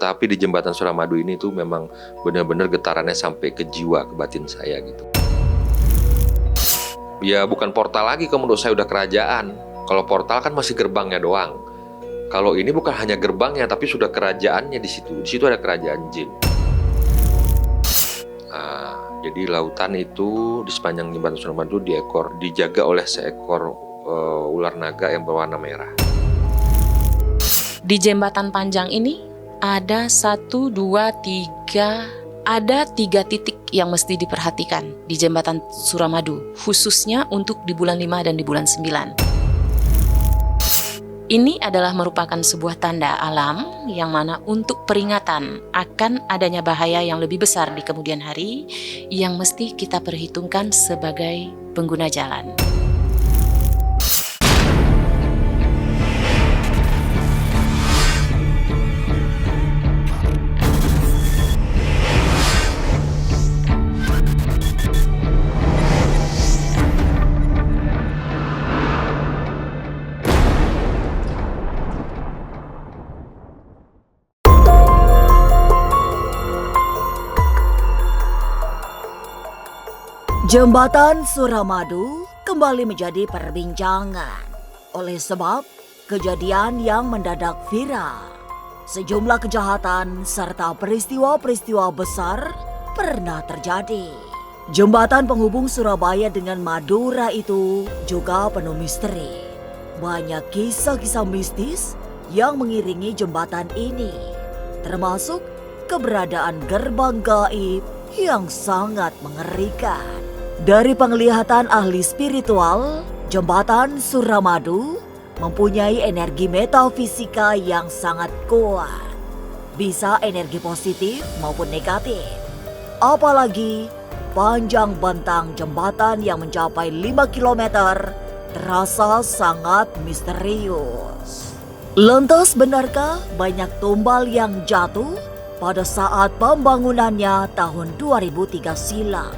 tetapi di jembatan Suramadu ini tuh memang benar-benar getarannya sampai ke jiwa, ke batin saya gitu. Ya bukan portal lagi kalau menurut saya, udah kerajaan. Kalau portal kan masih gerbangnya doang. Kalau ini bukan hanya gerbangnya, tapi sudah kerajaannya di situ. Di situ ada kerajaan jin. Jadi lautan itu di sepanjang jembatan Suramadu dijaga oleh seekor ular naga yang berwarna merah. Di jembatan panjang ini ada 1, 2, 3, ada 3 titik yang mesti diperhatikan di jembatan Suramadu, khususnya untuk di bulan 5 dan di bulan 9. Ini adalah merupakan sebuah tanda alam yang mana untuk peringatan akan adanya bahaya yang lebih besar di kemudian hari yang mesti kita perhitungkan sebagai pengguna jalan. Jembatan Suramadu kembali menjadi perbincangan oleh sebab kejadian yang mendadak viral. Sejumlah kejahatan serta peristiwa-peristiwa besar pernah terjadi. Jembatan penghubung Surabaya dengan Madura itu juga penuh misteri. Banyak kisah-kisah mistis yang mengiringi jembatan ini, termasuk keberadaan gerbang gaib yang sangat mengerikan. Dari penglihatan ahli spiritual, jembatan Suramadu mempunyai energi metafisika yang sangat kuat. Bisa energi positif maupun negatif. Apalagi panjang bentang jembatan yang mencapai 5 km terasa sangat misterius. Lantas benarkah banyak tumbal yang jatuh pada saat pembangunannya tahun 2003 silam?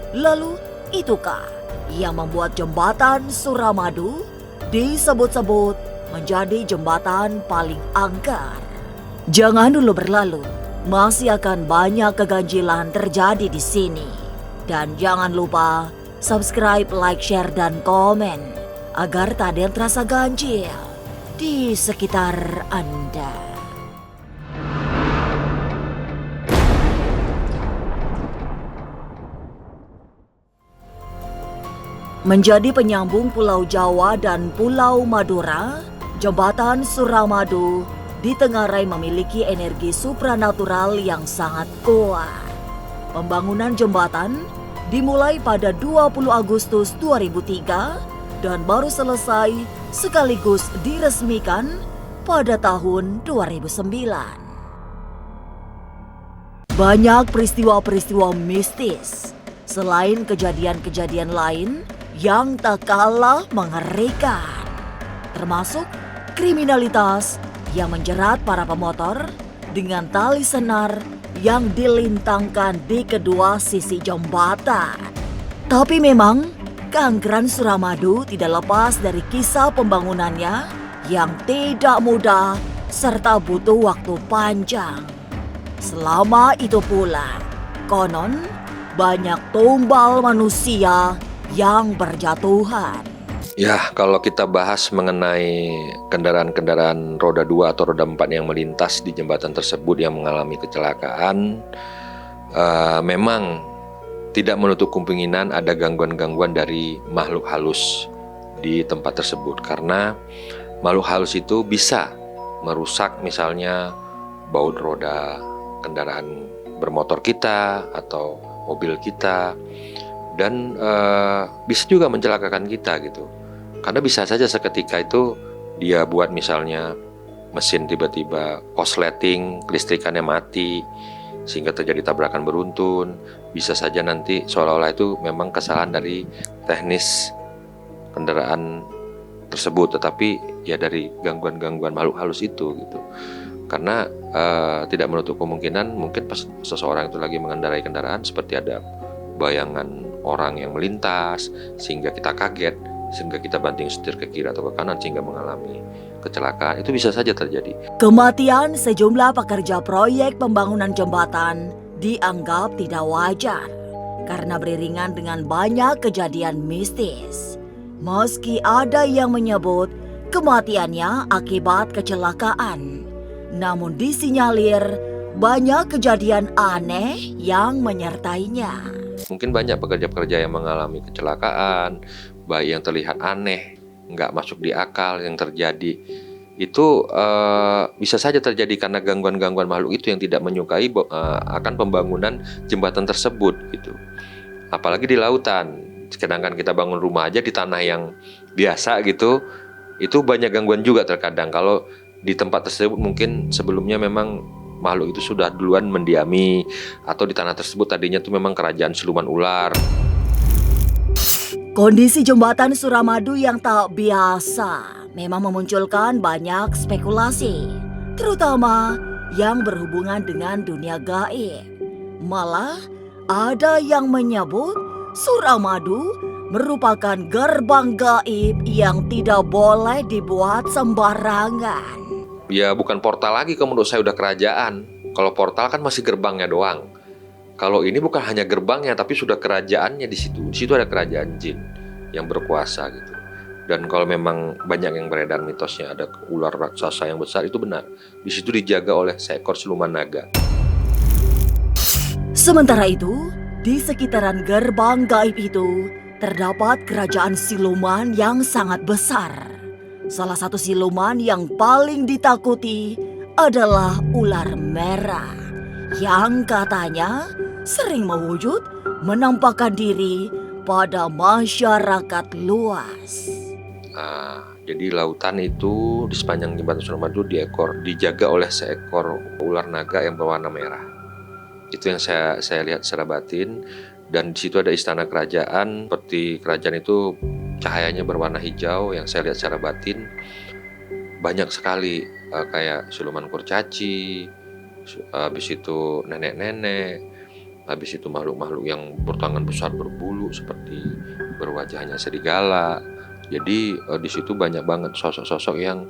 Lalu, itukah yang membuat jembatan Suramadu disebut-sebut menjadi jembatan paling angker? Jangan dulu berlalu, masih akan banyak keganjilan terjadi di sini. Dan jangan lupa subscribe, like, share, dan komen agar tak ada yang terasa ganjil di sekitar Anda. Menjadi penyambung Pulau Jawa dan Pulau Madura, jembatan Suramadu ditengarai memiliki energi supranatural yang sangat kuat. Pembangunan jembatan dimulai pada 20 Agustus 2003 dan baru selesai sekaligus diresmikan pada tahun 2009. Banyak peristiwa-peristiwa mistis selain kejadian-kejadian lain yang tak kalah mengerikan, termasuk kriminalitas yang menjerat para pemotor dengan tali senar yang dilintangkan di kedua sisi jembatan. Tapi memang keangkeran Suramadu tidak lepas dari kisah pembangunannya yang tidak mudah serta butuh waktu panjang. Selama itu pula, konon banyak tumbal manusia yang berjatuhan. Ya, kalau kita bahas mengenai kendaraan-kendaraan roda 2 atau roda 4 yang melintas di jembatan tersebut yang mengalami kecelakaan, memang tidak menutup kemungkinan ada gangguan-gangguan dari makhluk halus di tempat tersebut. Karena makhluk halus itu bisa merusak misalnya baut roda kendaraan bermotor kita atau mobil kita. Dan bisa juga mencelakakan kita gitu. Karena bisa saja seketika itu dia buat misalnya mesin tiba-tiba korsleting, kelistrikannya mati, sehingga terjadi tabrakan beruntun. Bisa saja nanti seolah-olah itu memang kesalahan dari teknis kendaraan tersebut, tetapi ya dari gangguan-gangguan makhluk halus itu gitu. Karena tidak menutup kemungkinan mungkin pas seseorang itu lagi mengendarai kendaraan seperti ada bayangan orang yang melintas sehingga kita kaget, sehingga kita banting setir ke kiri atau ke kanan sehingga mengalami kecelakaan, itu bisa saja terjadi. Kematian sejumlah pekerja proyek pembangunan jembatan dianggap tidak wajar karena beriringan dengan banyak kejadian mistis. Meski ada yang menyebut kematiannya akibat kecelakaan, namun disinyalir banyak kejadian aneh yang menyertainya. Mungkin banyak pekerja-pekerja yang mengalami kecelakaan, baik yang terlihat aneh, nggak masuk di akal yang terjadi. Itu bisa saja terjadi karena gangguan-gangguan makhluk itu yang tidak menyukai akan pembangunan jembatan tersebut gitu. Apalagi di lautan. Sedangkan kita bangun rumah aja di tanah yang biasa gitu, itu banyak gangguan juga terkadang. Kalau di tempat tersebut mungkin sebelumnya memang makhluk itu sudah duluan mendiami, atau di tanah tersebut tadinya tuh memang kerajaan siluman ular. Kondisi jembatan Suramadu yang tak biasa memang memunculkan banyak spekulasi, terutama yang berhubungan dengan dunia gaib. Malah ada yang menyebut Suramadu merupakan gerbang gaib yang tidak boleh dibuat sembarangan. Ya bukan portal lagi kalau menurut saya, udah kerajaan. Kalau portal kan masih gerbangnya doang. Kalau ini bukan hanya gerbangnya, tapi sudah kerajaannya di situ. Di situ ada kerajaan jin yang berkuasa gitu. Dan kalau memang banyak yang beredar mitosnya ada ular raksasa yang besar, itu benar. Di situ dijaga oleh seekor siluman naga. Sementara itu, di sekitaran gerbang gaib itu terdapat kerajaan siluman yang sangat besar. Salah satu siluman yang paling ditakuti adalah ular merah yang katanya sering mewujud menampakkan diri pada masyarakat luas. Jadi lautan itu di sepanjang jembatan Suramadu dijaga oleh seekor ular naga yang berwarna merah. Itu yang saya lihat secara batin. Dan di situ ada istana kerajaan, seperti kerajaan itu cahayanya berwarna hijau yang saya lihat secara batin. Banyak sekali kayak siluman kurcaci, habis itu nenek-nenek, habis itu makhluk-makhluk yang bertangan besar berbulu seperti berwajahnya serigala. Jadi di situ banyak banget sosok-sosok yang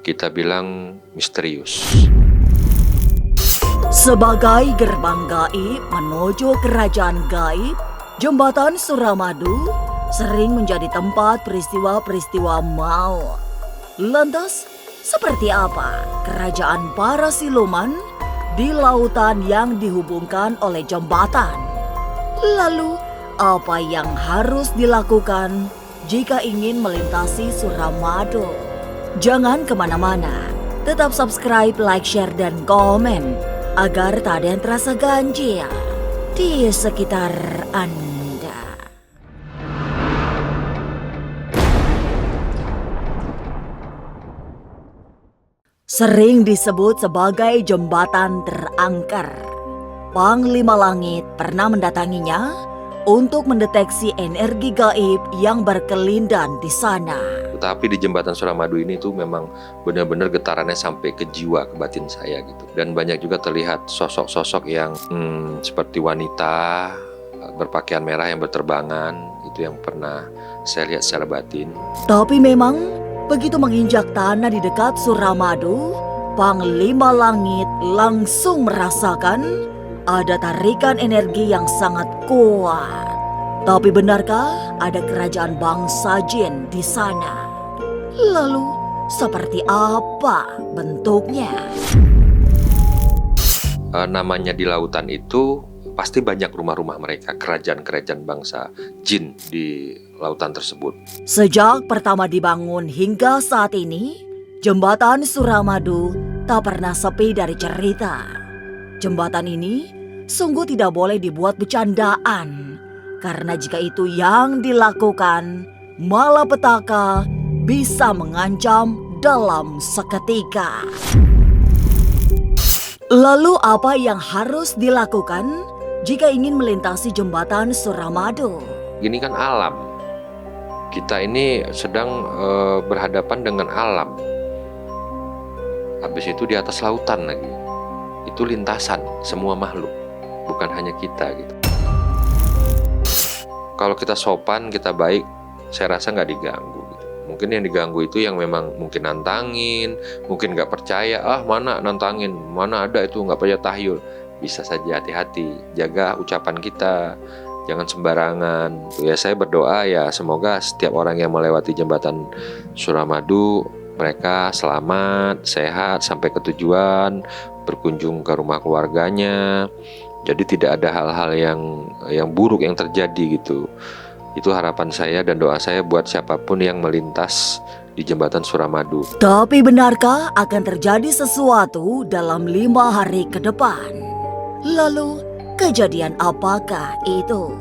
kita bilang misterius. Sebagai gerbang gaib menuju kerajaan gaib, jembatan Suramadu sering menjadi tempat peristiwa-peristiwa maut. Lantas, seperti apa kerajaan para siluman di lautan yang dihubungkan oleh jembatan? Lalu, apa yang harus dilakukan jika ingin melintasi Suramadu? Jangan kemana-mana, tetap subscribe, like, share, dan komen agar tak ada yang terasa ganjil di sekitar Anda. Sering disebut sebagai jembatan terangker, Panglima Langit pernah mendatanginya untuk mendeteksi energi gaib yang berkelindan di sana. Tetapi di jembatan Suramadu ini tuh memang benar-benar getarannya sampai ke jiwa, ke batin saya gitu. Dan banyak juga terlihat sosok-sosok yang seperti wanita berpakaian merah yang berterbangan. Itu yang pernah saya lihat secara batin. Tapi memang begitu menginjak tanah di dekat Suramadu, Panglima Langit langsung merasakan ada tarikan energi yang sangat kuat. Tapi benarkah ada kerajaan bangsa jin di sana? Lalu seperti apa bentuknya? Namanya di lautan itu pasti banyak rumah-rumah mereka, kerajaan-kerajaan bangsa jin di lautan tersebut. Sejak pertama dibangun hingga saat ini, jembatan Suramadu tak pernah sepi dari cerita. Jembatan ini sungguh tidak boleh dibuat bercandaan, karena jika itu yang dilakukan, malapetaka bisa mengancam dalam seketika. Lalu apa yang harus dilakukan jika ingin melintasi jembatan Suramadu? Ini kan alam. Kita ini sedang berhadapan dengan alam. Habis itu di atas lautan lagi. Itu lintasan semua makhluk, bukan hanya kita gitu. Kalau kita sopan, kita baik, saya rasa nggak diganggu gitu. Mungkin yang diganggu itu yang memang mungkin nantangin, mungkin nggak percaya, mana nantangin, mana ada itu nggak percaya tahyul. Bisa saja, hati-hati, jaga ucapan kita, jangan sembarangan. Ya saya berdoa ya semoga setiap orang yang melewati jembatan Suramadu mereka selamat, sehat sampai ke tujuan, berkunjung ke rumah keluarganya. Jadi tidak ada hal-hal yang buruk yang terjadi gitu. Itu harapan saya dan doa saya buat siapapun yang melintas di jembatan Suramadu. Tapi benarkah akan terjadi sesuatu dalam 5 hari ke depan? Lalu kejadian apakah itu?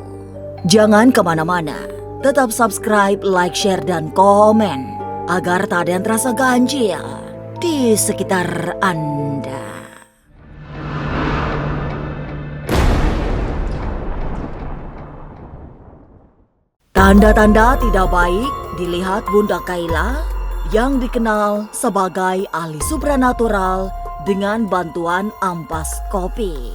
Jangan kemana-mana. Tetap subscribe, like, share, dan komen agar tak ada yang terasa ganjil di sekitar Anda. Tanda-tanda tidak baik dilihat Bunda Kaila yang dikenal sebagai ahli supranatural dengan bantuan ampas kopi.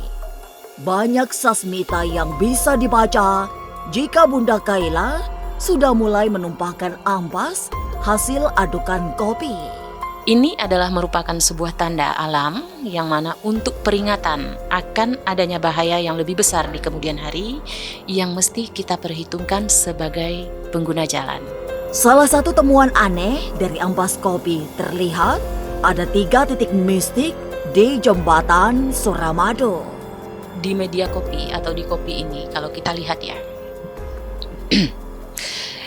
Banyak sasmita yang bisa dibaca jika Bunda Kaila sudah mulai menumpahkan ampas hasil adukan kopi. Ini adalah merupakan sebuah tanda alam yang mana untuk peringatan akan adanya bahaya yang lebih besar di kemudian hari yang mesti kita perhitungkan sebagai pengguna jalan. Salah satu temuan aneh dari ampas kopi terlihat ada 3 titik mistik di jembatan Suramadu. Di media kopi atau di kopi ini kalau kita lihat ya,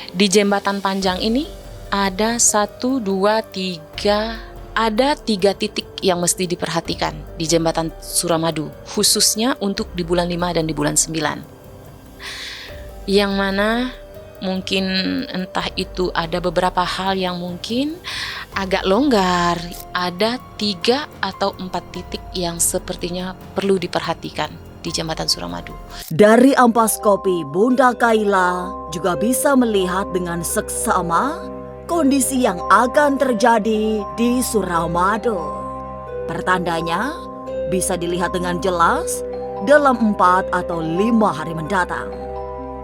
di jembatan panjang ini ada 1, 2, 3, ada 3 titik yang mesti diperhatikan di jembatan Suramadu, khususnya untuk di bulan 5 dan di bulan 9. Yang mana mungkin entah itu ada beberapa hal yang mungkin agak longgar, ada 3 atau 4 titik yang sepertinya perlu diperhatikan di jembatan Suramadu. Dari ampas kopi, Bunda Kaila juga bisa melihat dengan seksama kondisi yang akan terjadi di Suramadu. Pertandanya bisa dilihat dengan jelas dalam 4 atau 5 hari mendatang.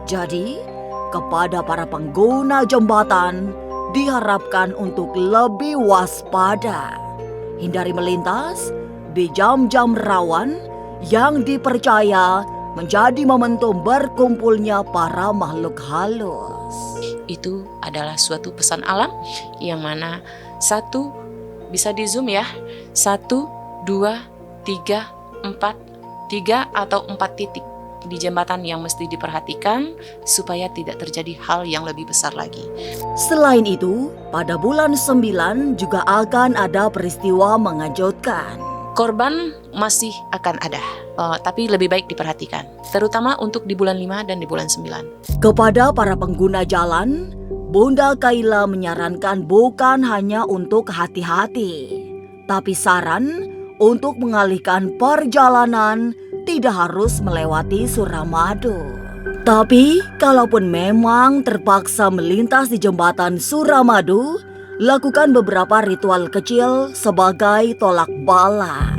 Jadi, kepada para pengguna jembatan diharapkan untuk lebih waspada. Hindari melintas di jam-jam rawan yang dipercaya menjadi momentum berkumpulnya para makhluk halus. Itu adalah suatu pesan alam yang mana 1 bisa di zoom ya, 1, 2, 3, 4, 3 atau 4 titik di jembatan yang mesti diperhatikan supaya tidak terjadi hal yang lebih besar lagi. Selain itu, pada bulan 9 juga akan ada peristiwa mengejutkan. Korban masih akan ada, tapi lebih baik diperhatikan, terutama untuk di bulan 5 dan di bulan 9. Kepada para pengguna jalan, Bunda Kaila menyarankan bukan hanya untuk hati-hati, tapi saran untuk mengalihkan perjalanan tidak harus melewati Suramadu. Tapi, kalaupun memang terpaksa melintas di jembatan Suramadu, lakukan beberapa ritual kecil sebagai tolak bala.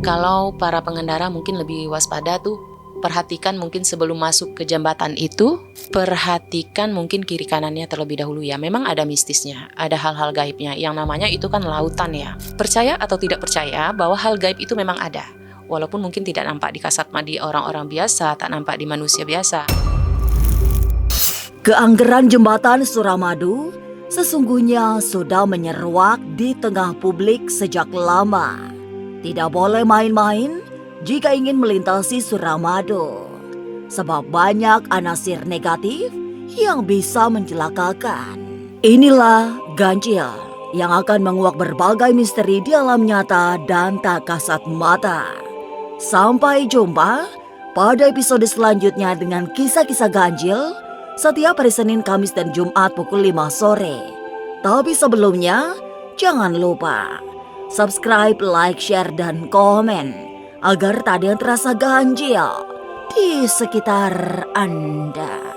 Kalau para pengendara mungkin lebih waspada tuh, perhatikan mungkin sebelum masuk ke jembatan itu, perhatikan mungkin kiri kanannya terlebih dahulu ya. Memang ada mistisnya, ada hal-hal gaibnya, yang namanya itu kan lautan ya. Percaya atau tidak percaya bahwa hal gaib itu memang ada, walaupun mungkin tidak nampak di kasat mata orang-orang biasa, tak nampak di manusia biasa. Keanggeran jembatan Suramadu sesungguhnya sudah menyeruak di tengah publik sejak lama. Tidak boleh main-main jika ingin melintasi Suramadu, sebab banyak anasir negatif yang bisa mencelakakan. Inilah ganjil yang akan menguak berbagai misteri di alam nyata dan tak kasat mata. Sampai jumpa pada episode selanjutnya dengan kisah-kisah ganjil setiap hari Senin, Kamis, dan Jumat pukul 5 sore. Tapi sebelumnya, jangan lupa subscribe, like, share, dan komen agar tak ada yang terasa ganjil di sekitar Anda.